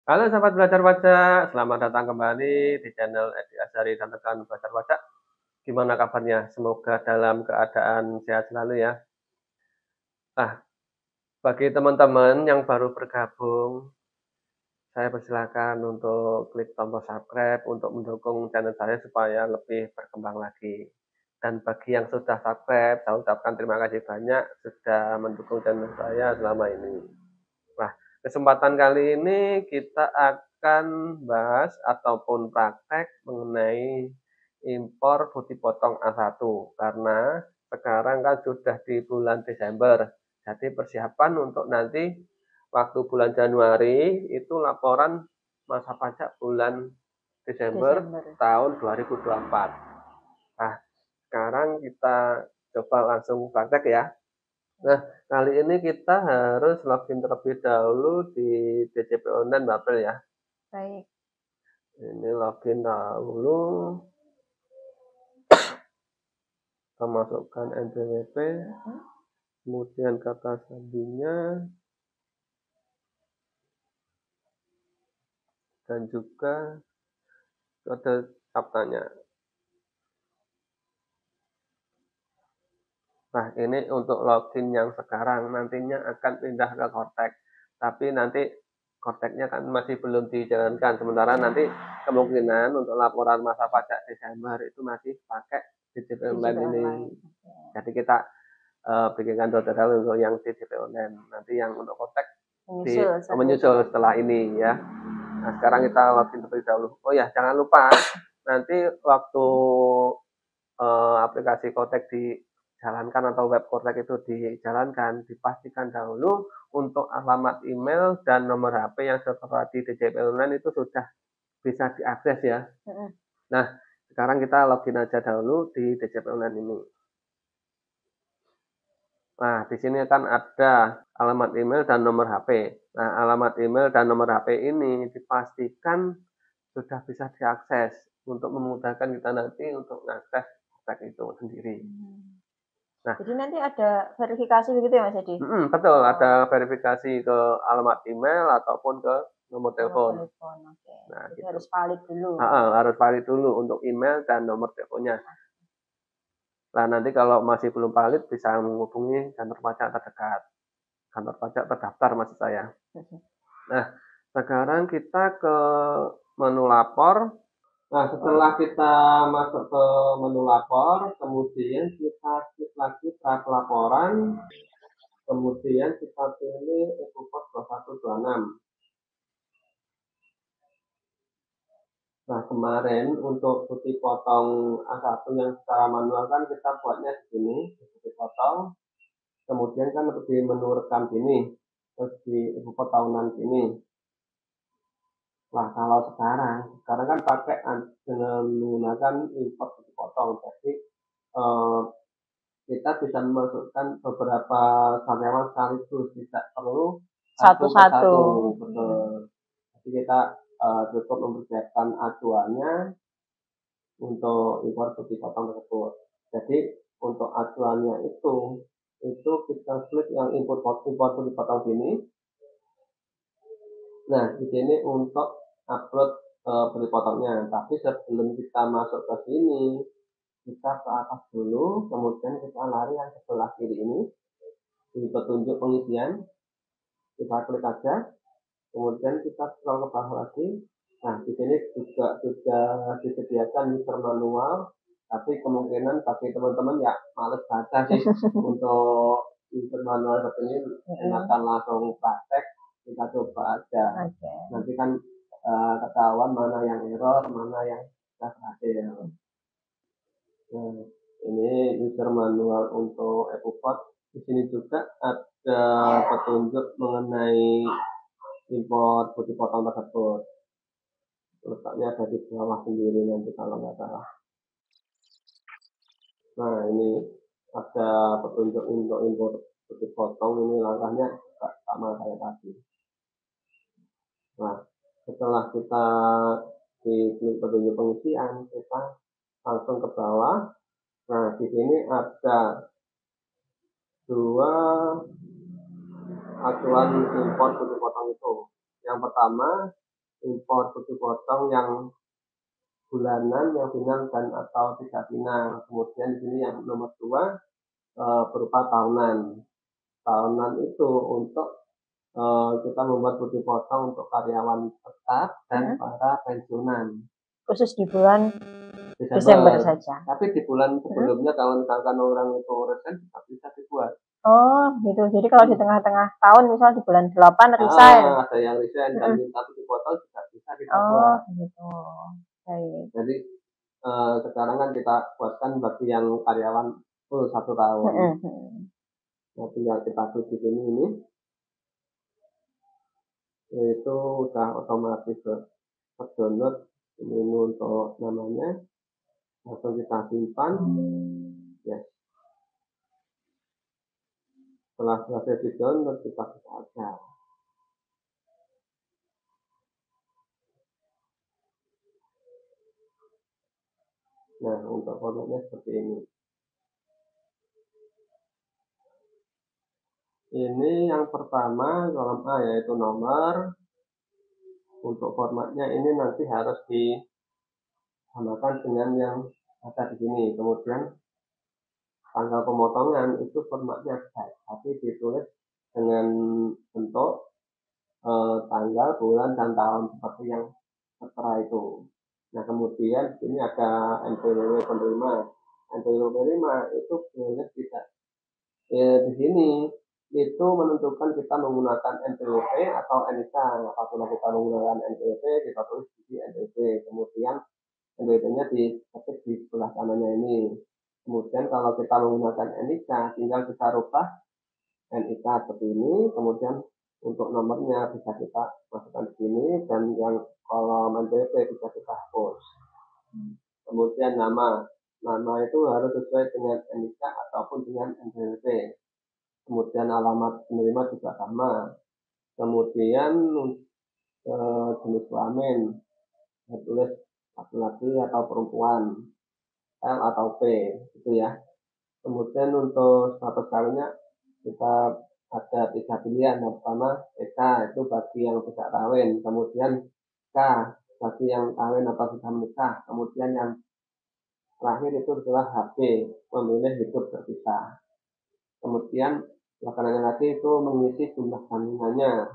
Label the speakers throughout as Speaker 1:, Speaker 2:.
Speaker 1: Halo sahabat belajar pajak, selamat datang kembali di channel Edi Azhari dan rekan belajar pajak. Gimana kabarnya? Semoga dalam keadaan sehat selalu ya. Nah, bagi teman-teman yang baru bergabung, saya persilakan untuk klik tombol subscribe untuk mendukung channel saya supaya lebih berkembang lagi. Dan bagi yang sudah subscribe, saya ucapkan terima kasih banyak sudah mendukung channel saya selama ini. Nah, kesempatan kali ini kita akan bahas ataupun praktek mengenai impor putih potong A1 karena sekarang kan sudah di bulan Desember. Jadi persiapan untuk nanti waktu bulan Januari itu laporan masa pajak bulan Desember
Speaker 2: Desember.
Speaker 1: tahun 2024. Nah, sekarang kita coba langsung praktek ya. Nah, kali ini kita harus login terlebih dahulu di DJP Online Mbak April ya.
Speaker 2: Baik.
Speaker 1: Ini login dahulu, kita masukkan NPWP, kemudian kata sandinya, dan juga kode kaptanya. Nah, ini untuk login yang sekarang, nantinya akan pindah ke Cortex. Tapi nanti Cortex-nya kan masih belum dijalankan. Sementara nanti kemungkinan untuk laporan masa pajak Desember itu masih pakai DJP Online ini. Jadi kita bikinkan tutorial untuk yang DJP Online. Nanti yang untuk Cortex menyusul setelah ini ya. Nah, sekarang kita login terlebih dahulu. Oh ya, jangan lupa nanti waktu aplikasi Cortex dijalankan atau web Cortex itu dijalankan, dipastikan dahulu untuk alamat email dan nomor HP yang setelah di DJP Online itu sudah bisa diakses ya. Nah, sekarang kita login aja dahulu di DJP Online ini. Nah, di sini kan ada alamat email dan nomor HP. Nah, alamat email dan nomor HP ini dipastikan sudah bisa diakses untuk memudahkan kita nanti untuk mengakses kontak itu sendiri.
Speaker 2: Nah, jadi nanti ada verifikasi begitu ya Mas Edi?
Speaker 1: Betul, ada verifikasi ke alamat email ataupun ke nomor telepon.
Speaker 2: Oke.
Speaker 1: Nah,
Speaker 2: jadi
Speaker 1: gitu.
Speaker 2: harus valid dulu.
Speaker 1: Harus valid dulu untuk email dan nomor teleponnya. Nah, nanti kalau masih belum valid bisa menghubungi kantor pajak terdekat. Kantor pajak terdaftar maksud saya. Nah, sekarang kita ke menu lapor. Nah, setelah kita masuk ke menu lapor, kemudian kita klik lagi pra pelaporan, kemudian kita pilih EcoPort 2126. Nah, kemarin untuk putih potong A1 yang secara manual kan kita buatnya di sini, putih potong. Kemudian kan di menu rekam sini, terus di EcoPort tahunan sini. Nah, kalau sekarang kan pakai dengan menggunakan import putih potong. Jadi kita bisa memasukkan beberapa karyawan sekaligus, tidak perlu satu-satu. Betul. Jadi kita cukup mempersiapkan acuannya untuk impor putih potong tersebut. Jadi untuk acuannya itu kita klik yang impor putih potong sini. Nah, di sini untuk upload putih potongnya. Tapi sebelum kita masuk ke sini, kita ke atas dulu, kemudian kita lari yang sebelah kiri ini di petunjuk pengisian, kita klik aja, kemudian kita scroll ke bawah lagi. Nah, di sini juga sudah disediakan user manual, tapi kemungkinan bagi teman-teman ya males baca sih untuk user manual seperti ini, enakan langsung praktek, kita coba aja. Nanti kan ketahuan mana yang error, mana yang sudah berhasil. Nah, ini user manual untuk EcoPort. Di sini juga ada petunjuk mengenai impor putih potong tersebut. Letaknya ada di bawah sendiri nanti kalau nggak salah. Nah, ini ada petunjuk untuk impor putih potong. Ini langkahnya sama kayak tadi. Nah, setelah kita klik petunjuk pengisian, kita langsung ke bawah. Nah, di sini ada dua acuan impor putih potong itu. Yang pertama impor putih potong yang bulanan, yang final dan atau tidak final. Kemudian di sini yang nomor 2 berupa tahunan. Tahunan itu untuk kita membuat putih potong untuk karyawan tetap dan para pensiunan.
Speaker 2: Khusus di bulan Desember saja.
Speaker 1: Tapi di bulan sebelumnya kalau misalkan orang itu resign bisa dibuat.
Speaker 2: Oh, gitu. Jadi kalau di tengah-tengah tahun, misal di bulan 8 resign.
Speaker 1: Ada yang resign dan minta putih potong juga bisa kita buat.
Speaker 2: Oh, gitu. Baik.
Speaker 1: Jadi sekarang kan kita buatkan bagi yang karyawan full 1 tahun. Nah, tinggal kita klik di sini ini. Itu udah otomatis download ini untuk namanya. Langsung kita simpan. Yes. Setelah selesai di download kita buka aja. Nah, untuk formatnya seperti ini. Ini yang pertama kolom A yaitu nomor. Untuk formatnya ini nanti harus disamakan dengan yang ada di sini. Kemudian tanggal pemotongan itu formatnya baik, tapi ditulis dengan bentuk tanggal, bulan, dan tahun seperti yang tertera itu. Nah, kemudian di sini ada NPWP penerima. NPWP penerima itu boleh tidak. Di sini itu menentukan kita menggunakan NPWP atau NIK. Apabila kita menggunakan NPWP, kita tulis di NPWP. Kemudian NPWP-nya diketik di sebelah kanannya ini. Kemudian kalau kita menggunakan NIK, tinggal kita rubah NIK seperti ini. Kemudian untuk nomornya bisa kita masukkan di sini dan yang kolom NPWP bisa kita hapus. Kemudian nama itu harus sesuai dengan NIK ataupun dengan NPWP. Kemudian alamat penerima juga sama. Kemudian jenis kelamin, tulis laki-laki atau perempuan, L atau P, gitu ya. Kemudian untuk status kawinnya kita ada 3 pilihan. Yang pertama PK itu bagi yang tidak kawin, kemudian K bagi yang kawin atau sudah menikah, kemudian yang terakhir itu adalah HB, memilih hidup terpisah. Kemudian lakananya lagi itu mengisi jumlah kandungannya.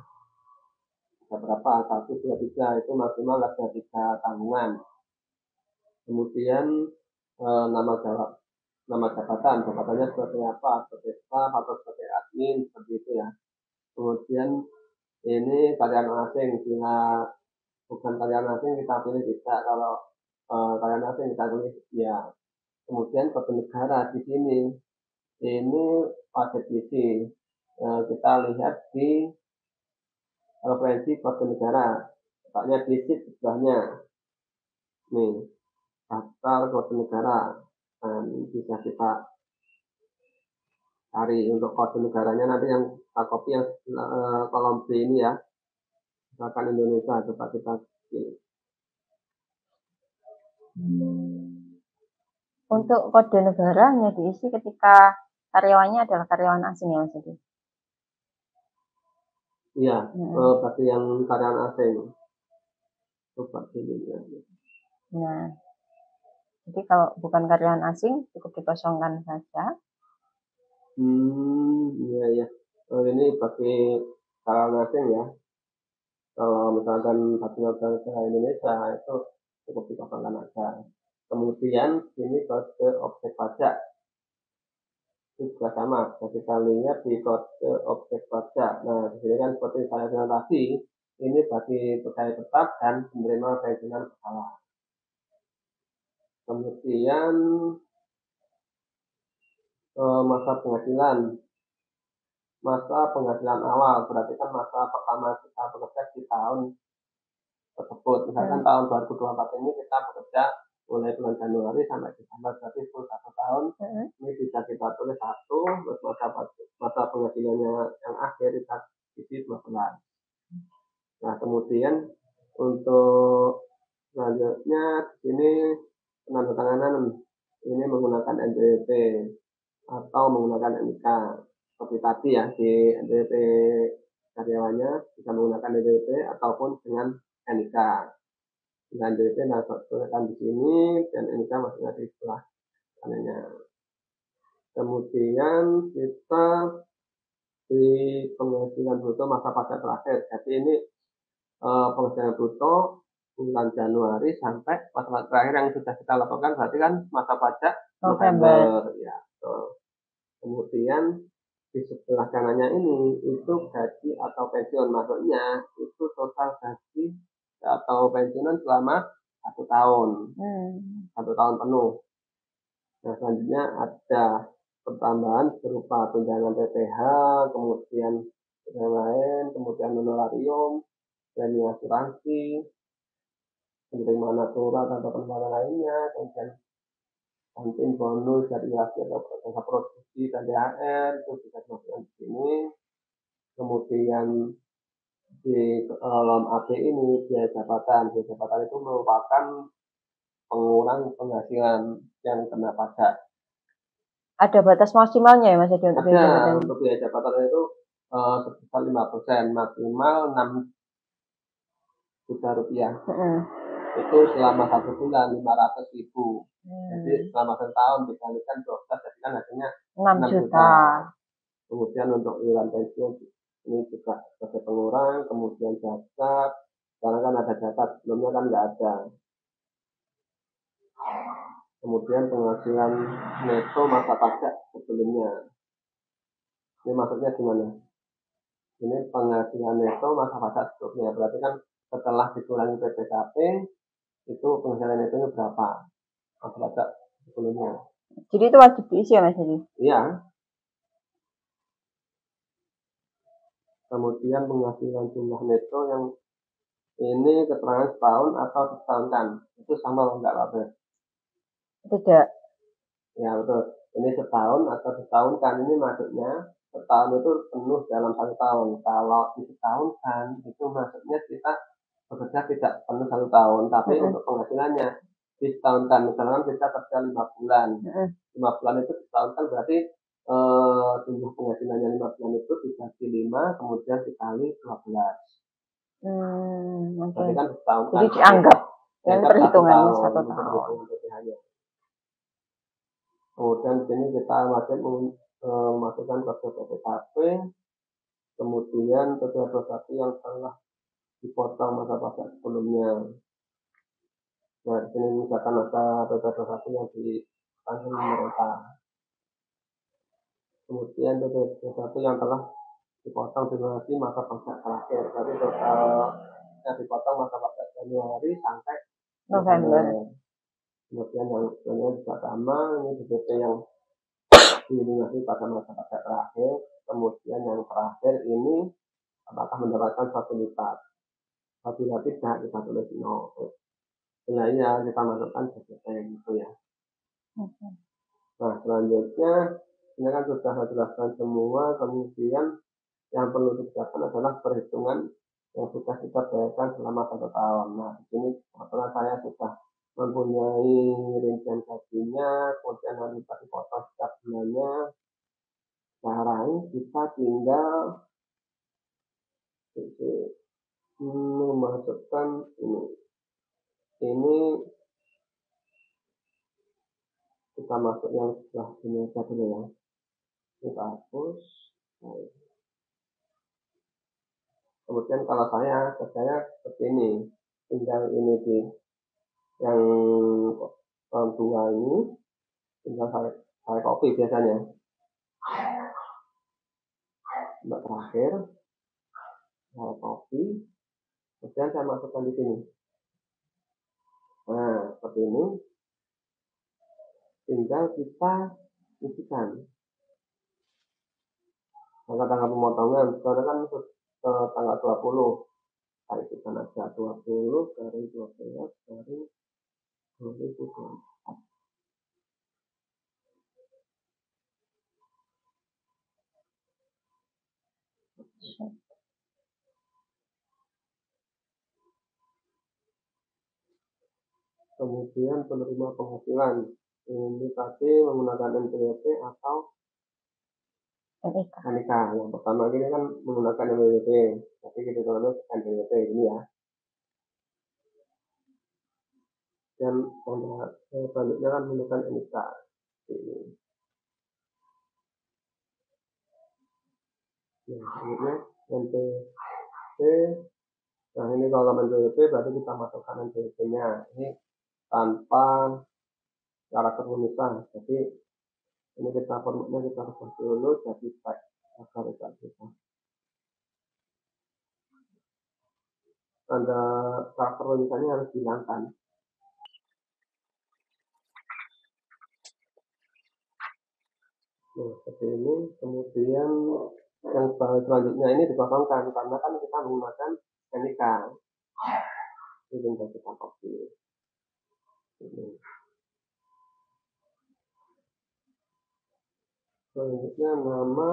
Speaker 1: Ada berapa? 1, 2, 3 itu maksimal ada 3 tanggungan. Kemudian nama jabatannya seperti apa? Seperti staff atau sebagai admin, seperti itu ya. Kemudian ini karyawan asing, bila bukan karyawan asing kita pilih tidak, kalau karyawan asing kita pilih ya. Kemudian kode negara di sini ini wajib diisi. Kita lihat di referensi kode negara, letaknya di sheet sebelahnya. Nih, daftar kode negara. Nah, ini bisa kita cari untuk kode negaranya nanti yang kita copy yang kolom B ini ya. Misalkan Indonesia, coba kita pilih.
Speaker 2: Untuk kode negara hanya diisi ketika karyawannya adalah karyawan asing ya, Mas Edi?
Speaker 1: Iya, bagi yang karyawan asing. Coba pilih ya.
Speaker 2: Nah, jadi kalau bukan karyawan asing cukup dikosongkan saja.
Speaker 1: Iya. Ini bagi karyawan asing ya. Kalau misalkan bagi warga Indonesia itu cukup dikosongkan aja. Kemudian ini kode objek pajak. Itu juga sama, kita lihat di kode objek pajak. Nah, di sini kan seperti saya bilang tadi, ini bagi pegawai tetap dan penerima pensiunan bersalah. Kemudian masa penghasilan awal, berarti kan masa pertama kita bekerja di tahun tersebut. Misalkan tahun 2024 ini kita bekerja mulai bulan Januari sampai Desember, berarti full 1 tahun. Ini bisa kita tulis 1, terus masa penghasilannya yang akhir kita isi 12. Nah, kemudian untuk selanjutnya di sini penandatanganan ini menggunakan NPWP atau menggunakan NIK. Seperti tadi ya, di NPWP karyawannya bisa menggunakan NPWP ataupun dengan NIK. Dengan NPWP masukkan di sini dan NIK masuknya di sebelah kanannya. Kemudian kita di penghasilan bruto masa pajak terakhir. Jadi ini penghasilan bruto bulan Januari sampai masa terakhir yang sudah kita laporkan berarti kan masa pajak November. Ya. Kemudian di sebelah kanannya ini itu gaji atau pensiun, maksudnya itu total gaji atau pensiunan selama 1 tahun, 1 tahun penuh. Nah, selanjutnya ada pertambahan berupa tunjangan PPh, kemudian yang lain, kemudian honorarium, premi asuransi, penerimaan natural atau penerimaan lainnya, kemudian kantin bonus dari hasil atau jasa produksi dan THR itu bisa dimasukkan di sini. Kemudian di dalam AB ini biaya jabatan itu merupakan pengurang penghasilan yang kena pajak.
Speaker 2: Ada batas maksimalnya ya Mas Edi untuk biaya jabatan?
Speaker 1: Untuk biaya jabatan itu sebesar 5%, maksimal 6 juta rupiah. Itu selama 1 bulan 500.000. Jadi selama 1 tahun dikalikan 12, jadi kan hasilnya 6 juta. Kemudian untuk iuran pensiun ini juga sebagai pengurang, kemudian zakat, karena kan ada zakat, sebelumnya kan nggak ada. Kemudian penghasilan neto masa pajak sebelumnya. Ini maksudnya gimana? Ini penghasilan neto masa pajak sebelumnya, berarti kan setelah dikurangi PPKP, itu penghasilan netonya berapa? Masa pajak sebelumnya.
Speaker 2: Jadi itu wajib diisi ya Mas Edi?
Speaker 1: Iya. Kemudian penghasilan jumlah neto yang ini keterangan setahun atau disetahunkan, itu sama enggak Pak Bes?
Speaker 2: Tidak.
Speaker 1: Ya betul, ini setahun atau disetahunkan, ini maksudnya setahun itu penuh dalam 1 tahun. Kalau disetahunkan itu maksudnya kita bekerja tidak penuh 1 tahun, tapi untuk penghasilannya disetahunkan. Misalkan kita kerja 5 bulan, 5 bulan itu disetahunkan berarti jumlah penghasilannya 5 bulan itu dibagi 5 kemudian dikali 12. Berarti kan disetahunkan.
Speaker 2: Jadi dianggap yang perhitungannya 1 tahun.
Speaker 1: Kemudian di sini kita masih memasukkan kode PPKP, kemudian kode yang telah dipotong masa pajak sebelumnya. Nah, di sini misalkan ada kode yang ditanggung pemerintah. Kemudian kode yang telah dipotong durasi masa pajak terakhir. Berarti totalnya dipotong masa pajak Januari sampai November. Kemudian yang sebenarnya juga sama, ini DP yang dilunasi pada masa pajak terakhir. Kemudian yang terakhir ini apakah mendapatkan 1 lipat. Apabila tidak, kita tulis 0. Sebenarnya kita masukkan DP gitu ya. Nah, selanjutnya ini kan sudah saya jelaskan semua. Kemudian yang perlu disiapkan adalah perhitungan yang sudah kita bayarkan selama 1 tahun. Nah, di sini setelah saya sudah mempunyai rincian gajinya, kemudian harus dipotong setiap bulannya. Sekarang kita tinggal memasukkan ini kita masuk yang sebelah sini aja dulu ya. Kita hapus. Kemudian kalau saya kerjanya seperti ini, tinggal ini di yang dua ini tinggal saya copy biasanya. Mbak terakhir saya copy, kemudian saya masukkan di sini. Nah, seperti ini. Tinggal kita isikan. Tanggal pemotongan, sekarang kan tanggal 20. Saya isikan aja 20 dari 12 dari 2024. Kemudian penerima penghasilan ini tadi menggunakan NPWP atau NIK. Yang pertama ini kan menggunakan NPWP, tapi kita tulis NPWP ini ya. dan selanjutnya kan menggunakan NIK ini. Nah, selanjutnya NPWP. Nah, ini kalau NPWP berarti kita masukkan NPWP-nya ini tanpa karakter pemisah. Jadi ini kita formatnya kita rubah dulu jadi teks agar kita tanda karakter pemisahnya harus dihilangkan. Nah, seperti ini. Kemudian yang selanjutnya ini dikosongkan karena kan kita menggunakan NIK. Ini tinggal kita copy. Ini. Selanjutnya nama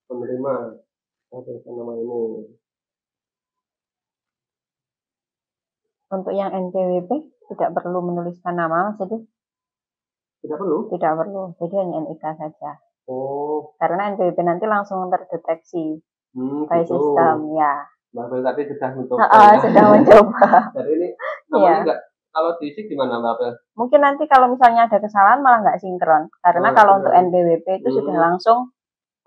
Speaker 1: penerima. Kita tuliskan nama ini.
Speaker 2: Untuk yang NPWP tidak perlu menuliskan nama, Mas Edi?
Speaker 1: Tidak perlu?
Speaker 2: Tidak perlu, jadi hanya NIK saja.
Speaker 1: Oh.
Speaker 2: Karena NPWP nanti langsung terdeteksi by
Speaker 1: gitu.
Speaker 2: sistem, ya.
Speaker 1: Mbak Bel tadi sudah mencoba
Speaker 2: ya. Sudah mencoba.
Speaker 1: Jadi ini namanya enggak, kalau diisi gimana Mbak Bel?
Speaker 2: Mungkin nanti kalau misalnya ada kesalahan malah nggak sinkron. Karena kalau untuk NPWP itu sudah langsung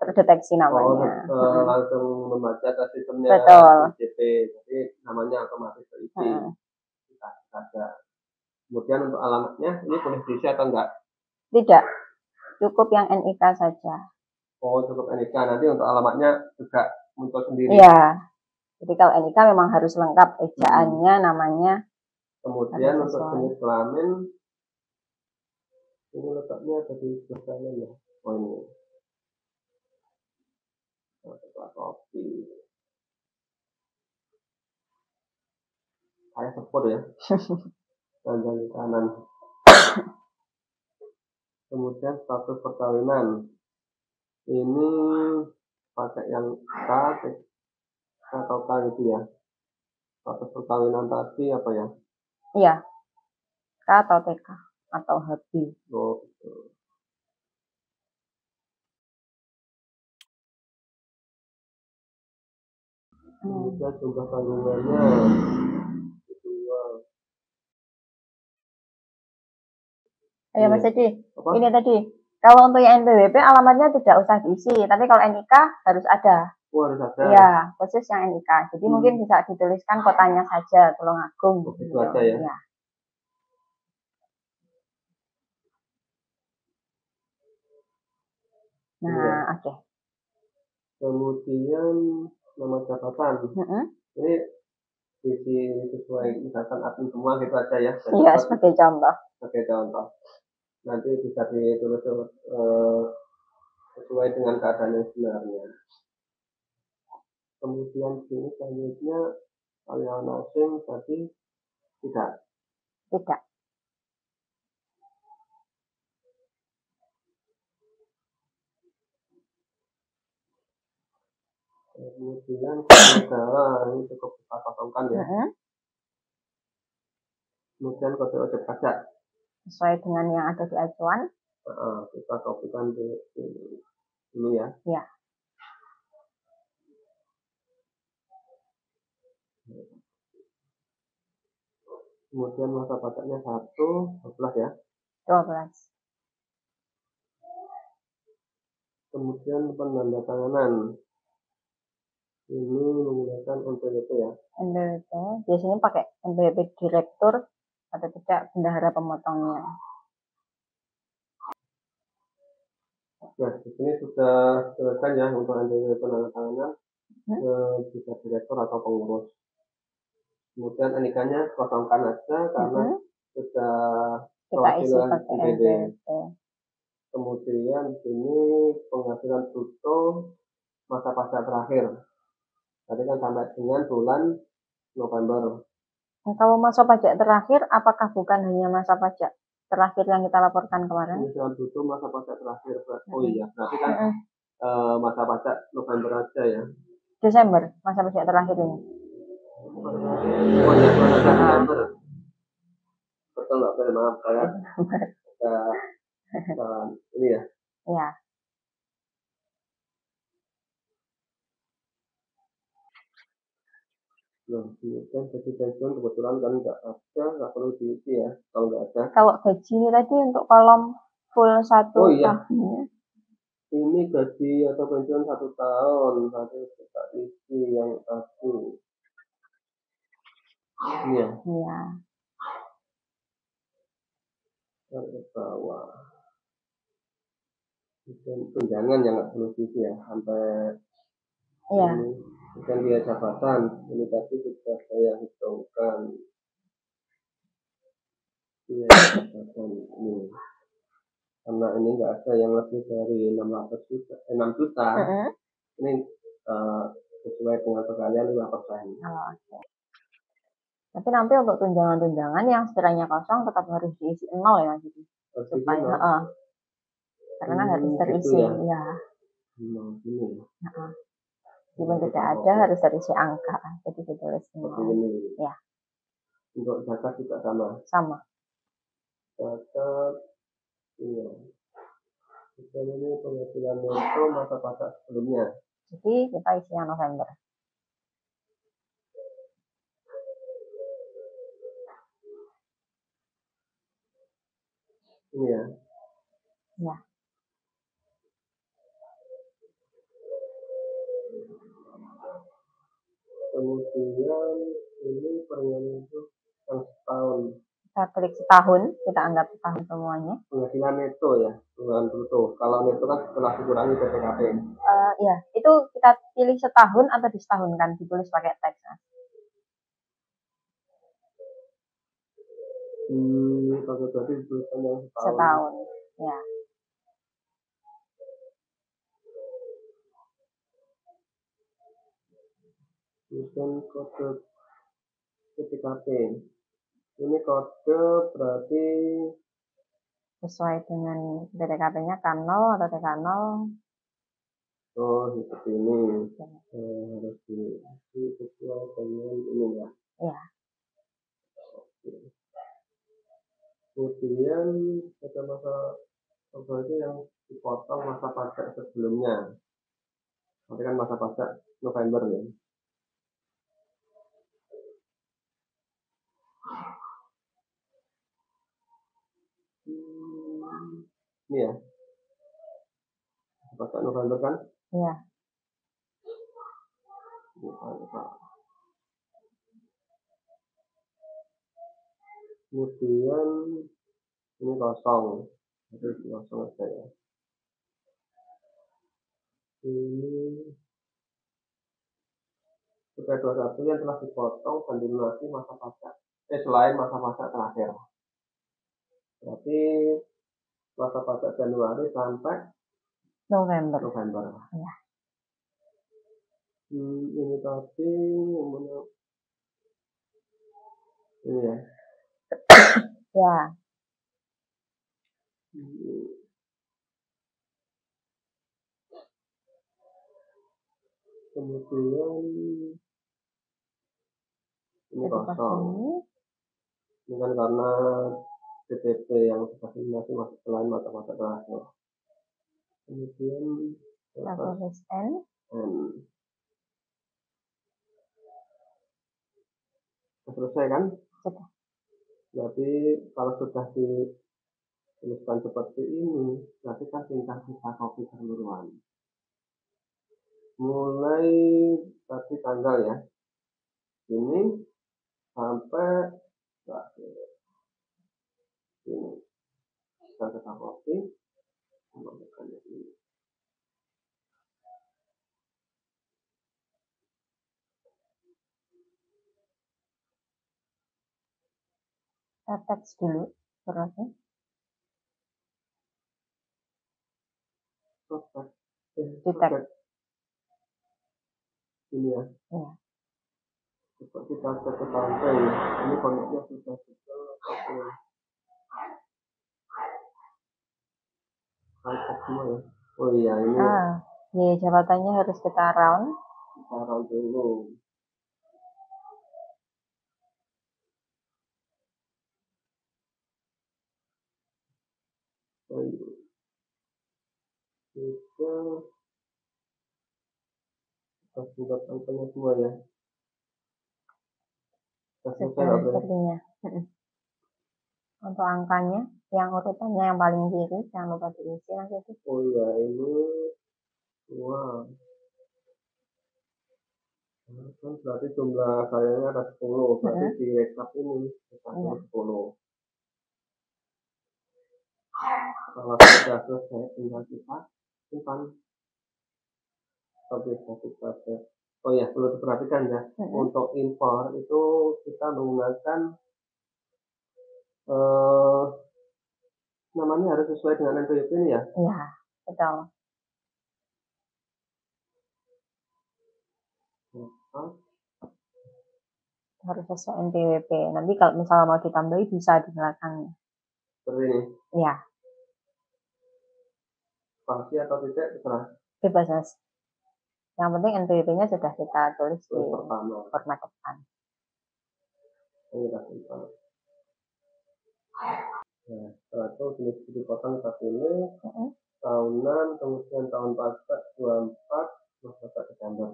Speaker 2: terdeteksi namanya.
Speaker 1: Langsung membaca ke sistemnya.
Speaker 2: Betul.
Speaker 1: Jadi namanya otomatis terisi. Kita saja. Kemudian untuk alamatnya ini boleh diisi atau enggak?
Speaker 2: Tidak, cukup yang NIK saja.
Speaker 1: Oh, cukup NIK. Nanti untuk alamatnya juga muncul sendiri.
Speaker 2: Iya. Jadi kalau NIK memang harus lengkap ejaannya, namanya.
Speaker 1: Kemudian untuk jenis kelamin ini letaknya ada di sebelah kanan ya. Oh ini. Kita copy. Saya support ya. Dan di kanan. Kemudian status perkawinan. Ini pakai yang K atau K gitu ya. Status perkawinan tadi apa ya?
Speaker 2: Iya. K atau TK atau HB.
Speaker 1: Oh, gitu. Kemudian jumlah kandungannya 2.
Speaker 2: Ya Mas Edi, ini tadi. Kalau untuk yang NPWP alamatnya tidak usah diisi, tapi kalau NIK harus ada.
Speaker 1: Oh, harus ada.
Speaker 2: Iya, khusus yang NIK. Jadi mungkin bisa dituliskan kotanya saja, Tulungagung.
Speaker 1: Itu aja ya. Ya.
Speaker 2: Nah, oke.
Speaker 1: Kemudian nama jabatan. Ini isi sesuai misalkan admin semua gitu aja ya.
Speaker 2: Iya, sebagai contoh.
Speaker 1: Sebagai contoh. Nanti bisa ditulis sesuai dengan keadaan yang sebenarnya. Kemudian sini selanjutnya karyawan asing tadi tidak.
Speaker 2: Tidak.
Speaker 1: Kemudian negara ini cukup kita kosongkan ya. Kemudian kode wajib pajak
Speaker 2: sesuai dengan yang ada di acuan.
Speaker 1: Kita kopikan di ini ya.
Speaker 2: Ya.
Speaker 1: Kemudian masa pajaknya 12 ya.
Speaker 2: 12.
Speaker 1: Kemudian penandatanganan ini menggunakan NPWP ya.
Speaker 2: NPWP biasanya pakai NPWP direktur atau tidak bendahara pemotongnya.
Speaker 1: Nah, di sini sudah selesai ya untuk NPWP penandatanganan. Bisa direktur atau pengurus. Kemudian NIK-nya kosongkan aja karena sudah
Speaker 2: kita isi pakai NPWP.
Speaker 1: Kemudian di sini penghasilan bruto masa pajak terakhir. Tadi kan sampai dengan bulan November.
Speaker 2: Nah, kalau masa pajak terakhir, apakah bukan hanya masa pajak terakhir yang kita laporkan kemarin?
Speaker 1: Penghasilan bruto masa pajak terakhir. Oh iya, berarti kan masa pajak November aja ya.
Speaker 2: Desember, masa pajak terakhir ini.
Speaker 1: Oh iya, masa Desember. Betul nggak? Maaf saya. Ini ya.
Speaker 2: Iya.
Speaker 1: Nah, kemudian gaji pensiun kebetulan kan nggak ada, nggak perlu diisi ya, kalau nggak ada.
Speaker 2: Kalau gaji ini tadi untuk kolom full 1
Speaker 1: Oh iya,
Speaker 2: tahunnya.
Speaker 1: ini gaji atau pensiun 1 tahun, nanti kita isi yang tadi. Ini ya,
Speaker 2: Iya.
Speaker 1: ke bawah. Dan tunjangan yang nggak perlu diisi ya, sampai
Speaker 2: Iya.
Speaker 1: ini. Bukan dia jabatan, ini tadi sudah saya hitungkan. Iya, jabatan ini. Karena ini nggak ada yang lebih dari 600 juta, 6 juta. Ini sesuai dengan perkalian 5%.
Speaker 2: Oh, oke. Tapi nanti untuk tunjangan-tunjangan yang sekiranya kosong tetap harus diisi 0 ya, jadi supaya karena harus terisi ya.
Speaker 1: Ini ya.
Speaker 2: Meskipun tidak ada harus terisi angka, jadi ditulis 0.
Speaker 1: Seperti ini.
Speaker 2: Ya.
Speaker 1: Untuk zakat juga sama.
Speaker 2: Sama.
Speaker 1: Zakat, iya. Dan ini penghasilan neto masa pajak sebelumnya.
Speaker 2: Jadi kita isi yang November.
Speaker 1: Ini ya.
Speaker 2: Ya.
Speaker 1: Kemudian ini peringan itu yang setahun.
Speaker 2: Kita klik setahun, kita anggap setahun semuanya.
Speaker 1: Penghasilan neto ya, bukan bruto. Kalau neto kan setelah dikurangi PPKP.
Speaker 2: Ya, itu kita pilih setahun atau disetahunkan, ditulis pakai teks.
Speaker 1: Kalau berarti dituliskan yang setahun.
Speaker 2: Setahun, ya.
Speaker 1: Kemudian kode PPKP. Ini kode berarti
Speaker 2: Sesuai dengan PTKP-nya K0 atau TK0.
Speaker 1: Oh, seperti ini. Harus diisi sesuai dengan ini ya.
Speaker 2: Iya.
Speaker 1: Kemudian ada masa berarti yang dipotong masa pajak sebelumnya. Nanti kan masa pajak November ya. Ini ya. Pajak November kan?
Speaker 2: Iya.
Speaker 1: Kemudian ini kosong. Terus kosong aja ya. Ini sudah 21 yang telah dipotong dan dilunasi masa pajak. Selain masa pajak terakhir. Berarti masa pajak Januari sampai
Speaker 2: November.
Speaker 1: Ya. Ini tadi ini ya.
Speaker 2: Ya.
Speaker 1: Kemudian ini kosong. Ini kan karena DPP yang sudah dilunasi masih selain mata-mata terakhir. Kemudian
Speaker 2: tulis N.
Speaker 1: Selesai kan?
Speaker 2: Sudah.
Speaker 1: Jadi kalau sudah dituliskan seperti ini, berarti kan tinggal kita copy keseluruhan. Mulai tadi tanggal ya, ini sampai ini kita copy, tambahkan ini.
Speaker 2: Teks dulu berarti. Teks.
Speaker 1: Ini ya.
Speaker 2: Iya.
Speaker 1: Coba kita cek ke sampai ini kondisinya sudah betul. Semua ya. Oh iya ini.
Speaker 2: Ya jabatannya harus kita round.
Speaker 1: Kita round dulu. Kita buat angkanya semua ya.
Speaker 2: sudah sepertinya. Untuk angkanya, yang urutannya yang paling kiri, jangan lupa diisi Mas Edi.
Speaker 1: Oh iya, ini wow. Kan berarti jumlah sayangnya ada 10, berarti di rekap ini kita 10. Kalau sudah selesai, tinggal kita simpan. Oke, kita save. Oh ya, perlu diperhatikan ya, untuk impor itu kita menggunakan namanya harus sesuai dengan NPWP ini ya?
Speaker 2: Iya, betul. Harus sesuai NPWP. Nanti kalau misalnya mau ditambahi bisa di belakangnya.
Speaker 1: Seperti ini?
Speaker 2: Iya.
Speaker 1: Spasi atau titik terserah?
Speaker 2: Bebas Mas. Yang penting NPWP-nya sudah kita tulis di format depan.
Speaker 1: Ini kita simpan. Nah, setelah itu jenis dipotong kita pilih tahunan, kemudian tahun pajak 24, masa Desember.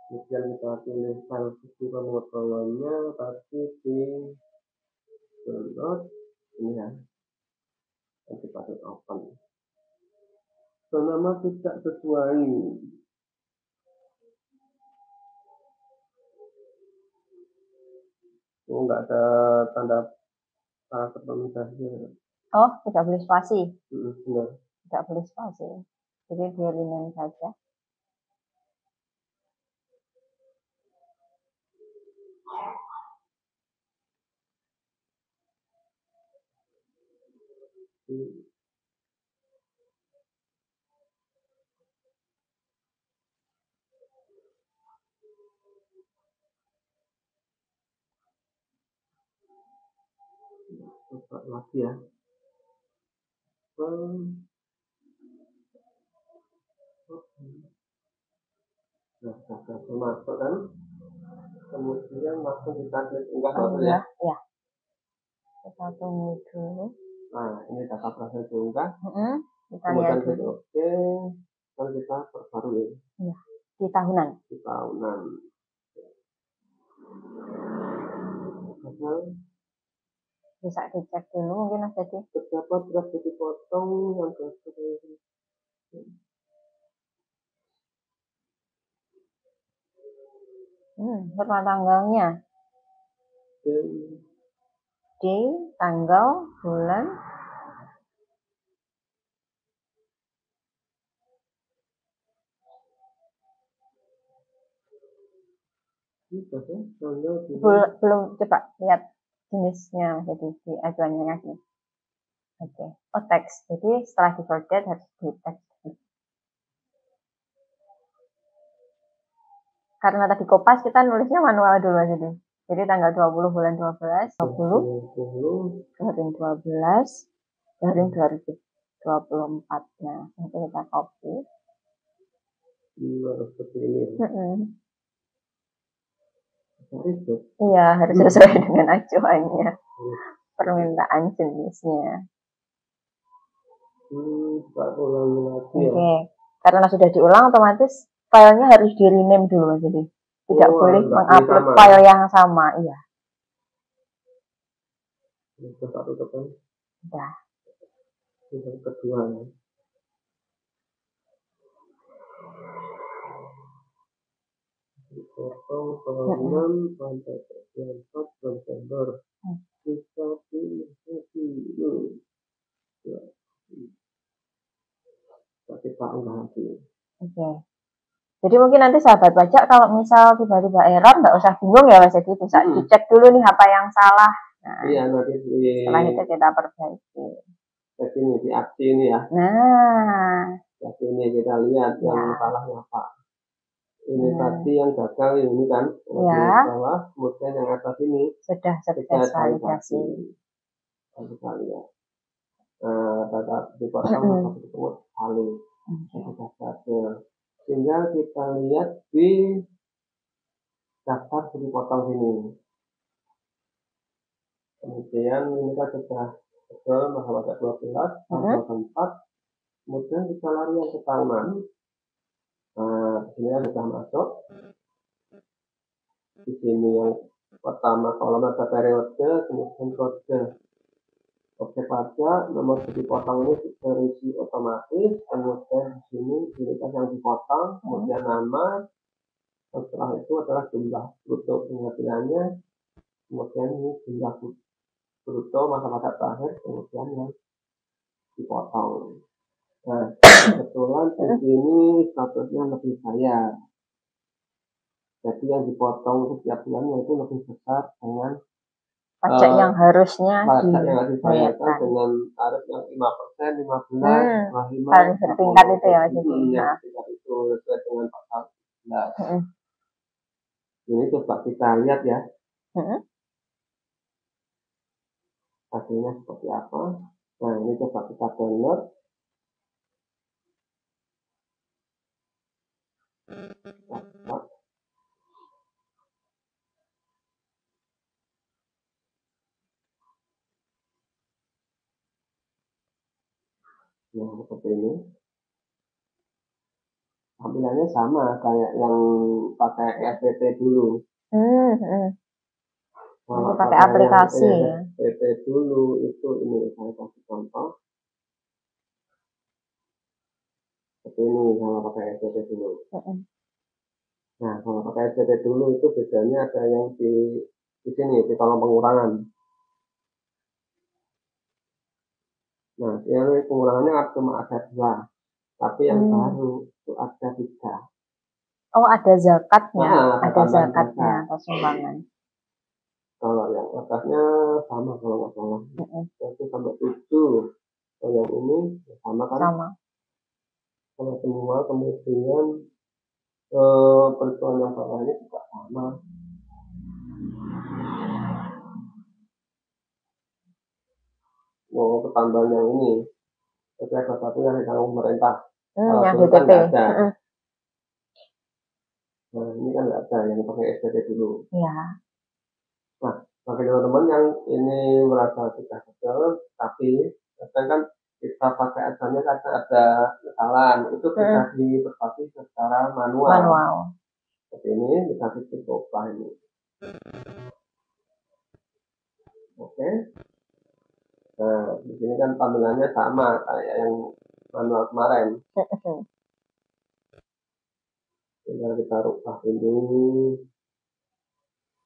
Speaker 1: Kemudian kita pilih file bukti pemotongannya, tapi di download ini ya, nanti pakai open. Nama tidak sesuai. Oh, nggak ada tanda penulisannya.
Speaker 2: Oh, tidak boleh spasi.
Speaker 1: Benar.
Speaker 2: Tidak boleh spasi. Jadi biarin saja.
Speaker 1: Coba lagi ya. Nah, sudah masuk kan? Kemudian langsung kita klik unggah button ya?
Speaker 2: Iya. Kita tunggu dulu.
Speaker 1: Nah, ini data berhasil diunggah.
Speaker 2: Kita lihat dulu.
Speaker 1: Oke, kan kita perbarui.
Speaker 2: Iya. Di tahunan.
Speaker 1: Di tahunan.
Speaker 2: Bisa dicek dulu mungkin Mas Edi.
Speaker 1: Terdapat draft dipotong yang
Speaker 2: Berapa tanggalnya? D, tanggal, bulan. Belum, coba lihat jenisnya jadi di acuannya lagi. Oke. Oh, teks. Jadi setelah di forget harus di teks. Karena tadi kopas kita nulisnya manual dulu aja deh. Jadi tanggal 20 bulan 12, 20 garing 12 garing 2024. Nah, nanti kita copy.
Speaker 1: Harus seperti ini.
Speaker 2: Iya, harus sesuai dengan acuannya. Permintaan jenisnya. Oke. Karena sudah diulang, otomatis filenya harus di rename dulu, jadi tidak boleh mengupload file yang sama. Iya. Sudah.
Speaker 1: Yang kedua. Dipotong tahunan sampai 24 Desember. Kita pilih ini. Kita unggah lagi.
Speaker 2: Oke. Jadi mungkin nanti sahabat pajak kalau misal tiba-tiba error nggak usah bingung ya Mas Edi, bisa dicek dulu nih apa yang salah. Nah,
Speaker 1: iya, nanti
Speaker 2: setelah itu kita perbaiki.
Speaker 1: Jadi ini di aksi ini ya.
Speaker 2: Nah.
Speaker 1: Jadi ini kita lihat yang salahnya apa. Ini tadi yang gagal ini kan.
Speaker 2: Ya.
Speaker 1: Bawah, kemudian yang atas ini
Speaker 2: sudah sukses validasi.
Speaker 1: Kita lihat. Data dipotong satu ketemu valid. Sudah berhasil. Tinggal kita lihat di daftar dipotong sini. Kemudian ini kan sudah bahwa ada 12, tanggal 4. Kemudian kita lari yang ke tahunan. Nah, di sini sudah masuk. Di sini yang pertama kolom ada periode, kemudian kode. Objek pajak nomor dipotong ini terisi otomatis, kemudian di sini identitas yang dipotong, kemudian nama, setelah itu adalah jumlah bruto penghasilannya, kemudian ini jumlah bruto masa pajak terakhir, kemudian yang dipotong. Nah, kebetulan di sini statusnya lebih bayar. Jadi yang dipotong setiap bulannya itu lebih besar dengan
Speaker 2: pajak yang harusnya
Speaker 1: pajak yang harus dibayarkan
Speaker 2: dibayarkan.
Speaker 1: dengan tarif yang 5%, 15, 25,
Speaker 2: Paling setingkat itu ya Mas Yudi.
Speaker 1: yang setingkat itu sesuai dengan pasal 11. Ini coba kita lihat ya, hasilnya seperti apa. Nah, ini coba kita download. Nah, seperti ini. Tampilannya sama kayak yang pakai SPT dulu. Kalau
Speaker 2: pakai aplikasi ya.
Speaker 1: SPT dulu itu ini saya kasih contoh. Seperti ini kalau pakai SPT dulu. Nah, kalau pakai SPT dulu itu bedanya ada yang di sini di kolom pengurangan. Nah, yang pengurangannya cuma ada 2, tapi yang baru itu ada 3.
Speaker 2: Oh, ada zakatnya,
Speaker 1: Nah,
Speaker 2: ada zakatnya atau sumbangan.
Speaker 1: Kalau yang atasnya sama kalau nggak salah, 1 sampai 7. Kalau yang ini sama kan?
Speaker 2: Sama.
Speaker 1: Kalau semua kemudian perhitungan yang bawah ini juga sama. Mau ketambahan yang ini, tapi ada satu yang ditanggung pemerintah.
Speaker 2: Yang
Speaker 1: dulu kan
Speaker 2: DTP.
Speaker 1: nggak ada. Nah, ini kan nggak ada yang pakai SPT dulu.
Speaker 2: Iya.
Speaker 1: Nah, bagi teman-teman yang ini merasa sudah betul, tapi kadang kan kita pakai acaranya kadang ada kesalahan, itu bisa diperbaiki secara manual. Seperti ini kita titik ubah ini. Oke. Nah, di sini kan tampilannya sama kayak yang manual kemarin. Tinggal kita rubah ini,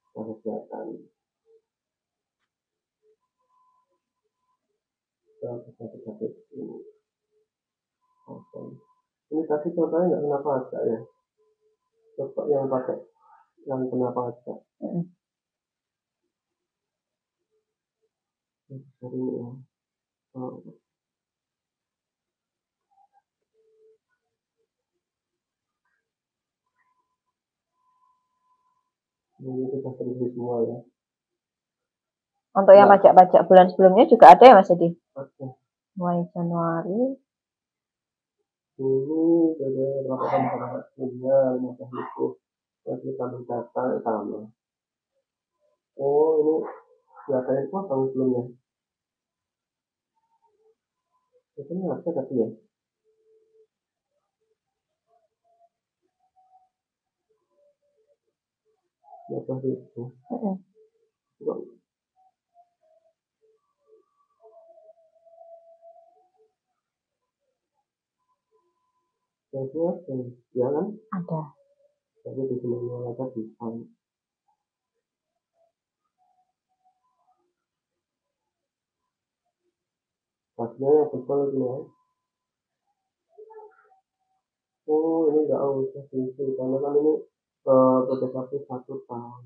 Speaker 1: kita kerjakan. Kita ini. Oke. Ini tadi contohnya nggak kena pajak ya. Coba yang pakai yang kena pajak. Sorry ya. Ini kita terisi semua ya.
Speaker 2: Untuk yang pajak-pajak bulan sebelumnya juga ada ya Mas Edi?
Speaker 1: Oke.
Speaker 2: Mulai Januari.
Speaker 1: Ini ada laporan terhadap dunia, masa hidup, masih kami data sama. Oh, ini datanya potong sebelumnya. Itu nggak ada tapi ya. Masa hidup. Ya kan?
Speaker 2: Ada.
Speaker 1: Tapi di sini ada bisa. Pasnya yang betul itu ya. Oh, ini nggak usah sisi karena kan ini TTKP 1 tahun.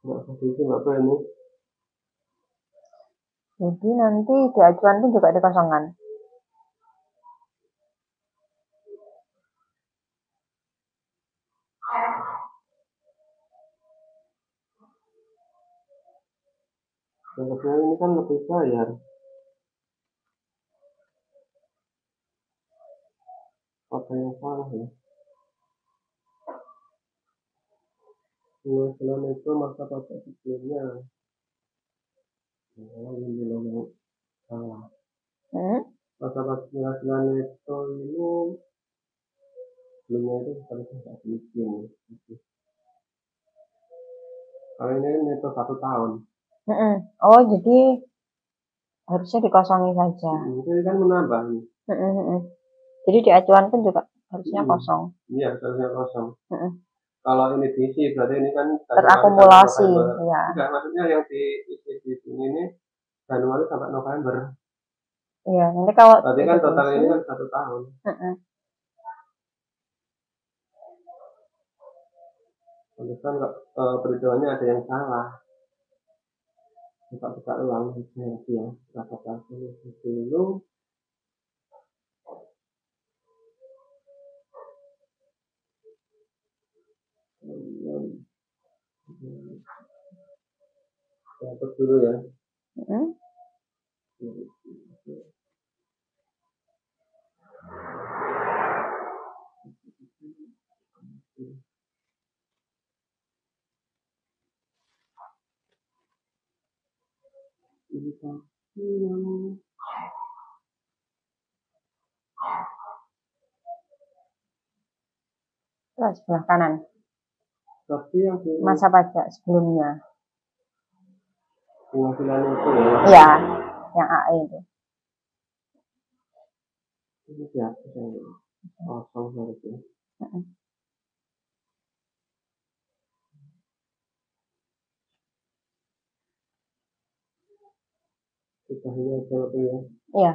Speaker 1: Nggak usah sisi nggak apa ini.
Speaker 2: Jadi nanti di acuan pun juga dikosongkan.
Speaker 1: Harusnya ini kan lebih bayar. Apa yang salah ya? Penghasilan itu masa pajak sebelumnya. Nah, ini belum salah. Masa penghasilan itu ini sebelumnya itu harusnya nggak diizin. Kalau ini itu 1 tahun.
Speaker 2: Oh, jadi harusnya dikosongi saja.
Speaker 1: Ini kan menambah.
Speaker 2: Jadi di acuan pun juga harusnya kosong.
Speaker 1: Iya, harusnya kosong. Kalau ini diisi berarti ini kan
Speaker 2: terakumulasi, ya.
Speaker 1: Enggak, maksudnya yang diisi di sini ini Januari sampai November.
Speaker 2: Iya, nanti kalau
Speaker 1: berarti kan total ini kan 1 tahun. Pantesan kok perhitungannya ada yang salah. Buka ulang ya, berapa tahun dulu. Dapat dulu ya.
Speaker 2: Sebelah kanan.
Speaker 1: Tapi yang
Speaker 2: masa pajak sebelumnya.
Speaker 1: Penghasilan itu ya.
Speaker 2: Iya, yang AE itu.
Speaker 1: Ini siapa sih? Kosong harusnya. Kita lihat coba ya.
Speaker 2: Iya.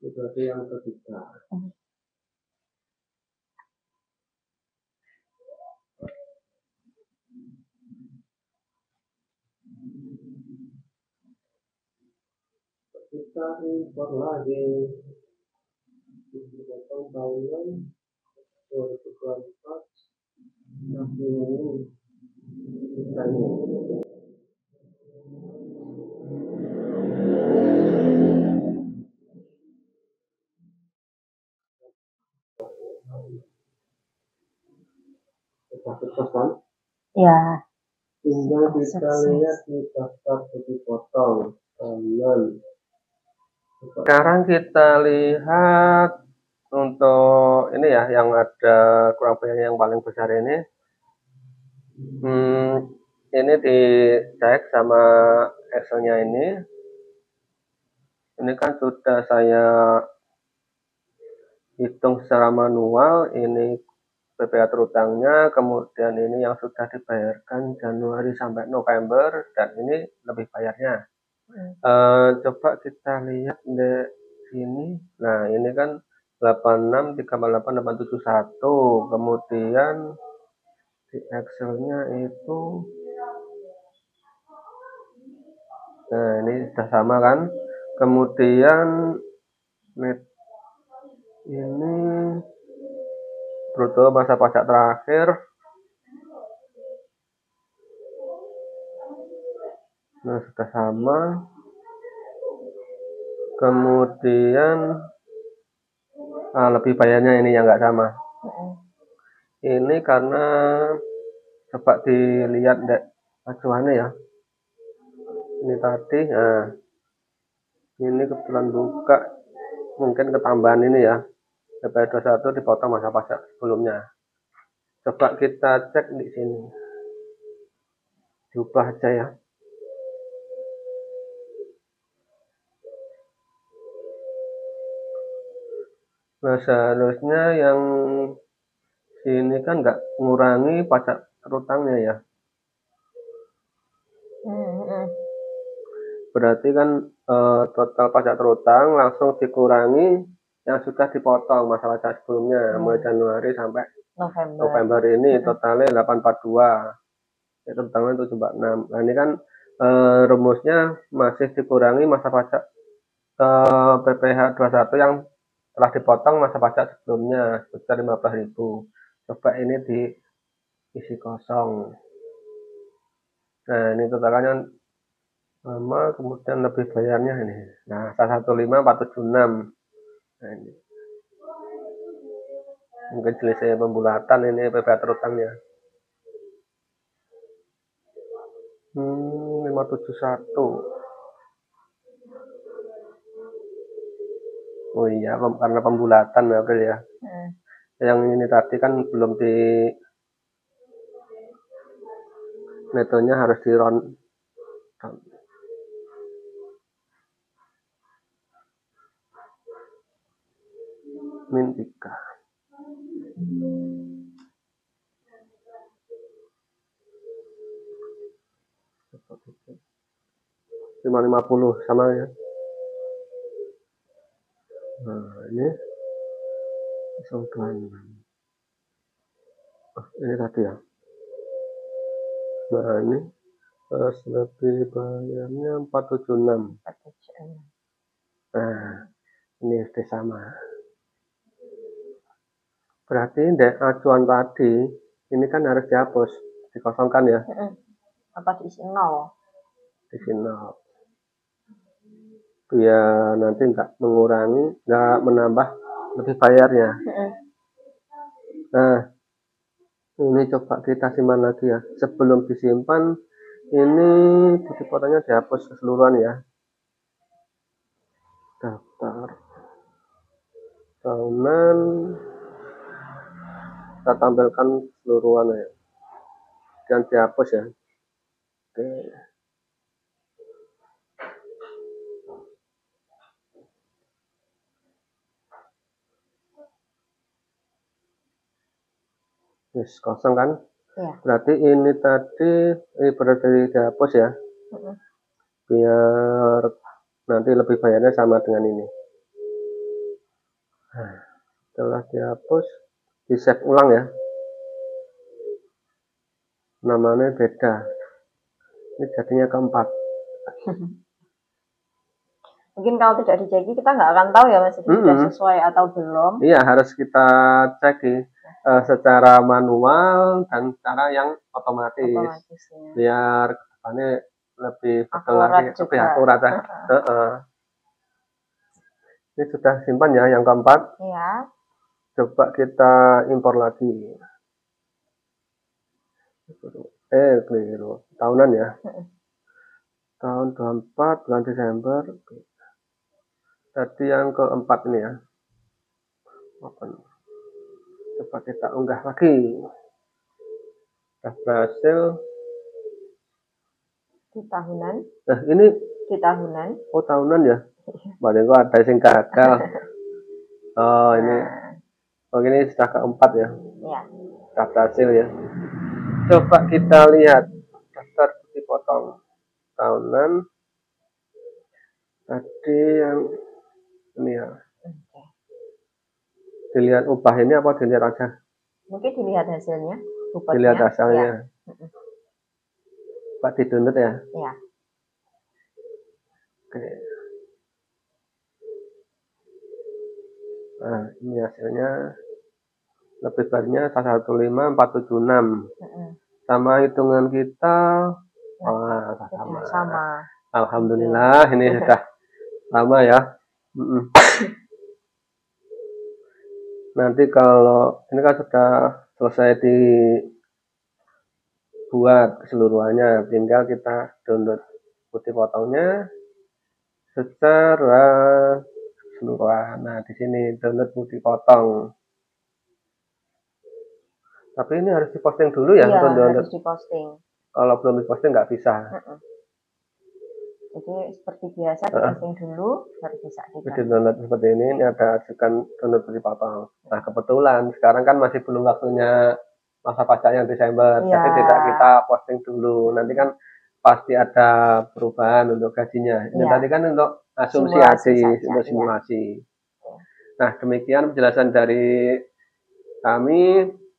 Speaker 1: Itu berarti yang ketiga. Kita impor lagi. Potong tahunan 2024.
Speaker 2: Ya.
Speaker 1: Tinggal kita lihat di daftar dipotong tahunan. Sekarang kita lihat untuk ini ya, yang ada kurang lebihnya yang paling besar ini. Ini dicek sama Excelnya ini. Ini kan sudah saya hitung secara manual. Ini PPh terutangnya, kemudian ini yang sudah dibayarkan Januari sampai November, dan ini lebih bayarnya. Coba kita lihat di sini. Nah, ini kan 86, 348, 871. Kemudian di Excelnya itu, nah ini sudah sama kan. Kemudian net ini bruto masa pajak terakhir. Nah, sudah sama. Kemudian lebih bayarnya ini yang nggak sama. Ini karena coba dilihat acuannya ya. Ini tadi, nah ini kebetulan buka, mungkin ketambahan ini ya. PPh 21 dipotong masa pajak sebelumnya. Coba kita cek di sini. Diubah aja ya. Nah, seharusnya yang sini kan nggak mengurangi pajak terutangnya ya. Berarti kan total pajak terutang langsung dikurangi yang sudah dipotong masa pajak sebelumnya, mulai Januari sampai November ini totalnya 842. Itu terutangnya 746. Nah, ini kan rumusnya masih dikurangi masa pajak PPh 21 yang telah dipotong masa pajak sebelumnya sebesar 15.000. Coba ini diisi kosong. Nah, ini totalnya sama, kemudian lebih bayarnya ini. Nah, 115.476. Nah, ini. Mungkin selisih pembulatan ini PPh terutangnya. 571. Oh iya, karena pembulatan ya April ya. Yang ini tadi kan belum di netonya, harus di round min 3. Cuma 50 sama ya. Nah ini 026. Ini tadi ya. Nah ini pas lebih bayarnya 476. Nah ini SD sama. Berarti acuan tadi ini kan harus dihapus, dikosongkan ya.
Speaker 2: Apa diisi 0?
Speaker 1: Diisi 0. Biar nanti nggak mengurangi, nggak menambah lebih bayarnya. Nah ini coba kita simpan lagi ya. Sebelum disimpan ini bukti fotonya dihapus keseluruhan ya. Daftar tahunan kita tampilkan keseluruhan ya, dan dihapus ya. Oke. Yes, kosong kan?
Speaker 2: Ya.
Speaker 1: Berarti ini tadi berarti dihapus ya. Biar nanti lebih bayarnya sama dengan ini. Nah, setelah dihapus, di save ulang ya. Namanya beda. Ini jadinya keempat.
Speaker 2: Mungkin kalau tidak dijagi kita nggak akan tahu ya Mas, sudah sesuai atau belum.
Speaker 1: Iya, harus kita cek secara manual dan cara yang otomatis. Biar kedepannya lebih betul lagi, lebih akurat ya. Ini sudah simpan ya yang keempat.
Speaker 2: Iya.
Speaker 1: Coba kita impor lagi. Keliru. Tahunan ya. Tahun 24 bulan Desember. Tadi yang keempat ini ya. Open. Coba kita unggah lagi. Sudah berhasil.
Speaker 2: Di tahunan.
Speaker 1: Nah ini
Speaker 2: di tahunan.
Speaker 1: Oh tahunan ya. Badan gua ada yang gagal. Oh ini. Oh ini sudah keempat ya.
Speaker 2: Iya.
Speaker 1: Sudah berhasil ya. Coba kita lihat daftar bukti potong tahunan. Tadi yang ini ya. Dilihat upah ini apa dilihat aja?
Speaker 2: Mungkin dilihat hasilnya.
Speaker 1: Dilihat hasilnya. Ya. Pak di download ya?
Speaker 2: Iya.
Speaker 1: Oke. Nah ini hasilnya. Lebih banyak 115.476. Sama hitungan kita. Wah, sama. Alhamdulillah ini sudah sama ya. Nanti kalau ini kan sudah selesai dibuat keseluruhannya, tinggal kita download bukti potongnya secara keseluruhan. Nah di sini download bukti potong. Tapi ini harus diposting dulu ya?
Speaker 2: Iya, harus diposting.
Speaker 1: Kalau belum diposting nggak bisa.
Speaker 2: Jadi seperti biasa diposting dulu, baru bisa
Speaker 1: download seperti ini ada ajukan download bukti potong. Nah kebetulan sekarang kan masih belum waktunya masa pajaknya Desember, jadi tidak kita posting dulu. Nanti kan pasti ada perubahan untuk gajinya. Ini tadi kan untuk asumsi untuk simulasi. Nah demikian penjelasan dari kami.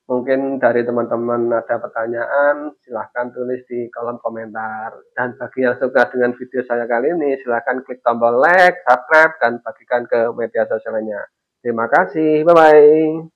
Speaker 1: Mungkin dari teman-teman ada pertanyaan, silahkan tulis di kolom komentar. Dan bagi yang suka dengan video saya kali ini, silahkan klik tombol like, subscribe, dan bagikan ke media sosialnya. Terima kasih, bye-bye.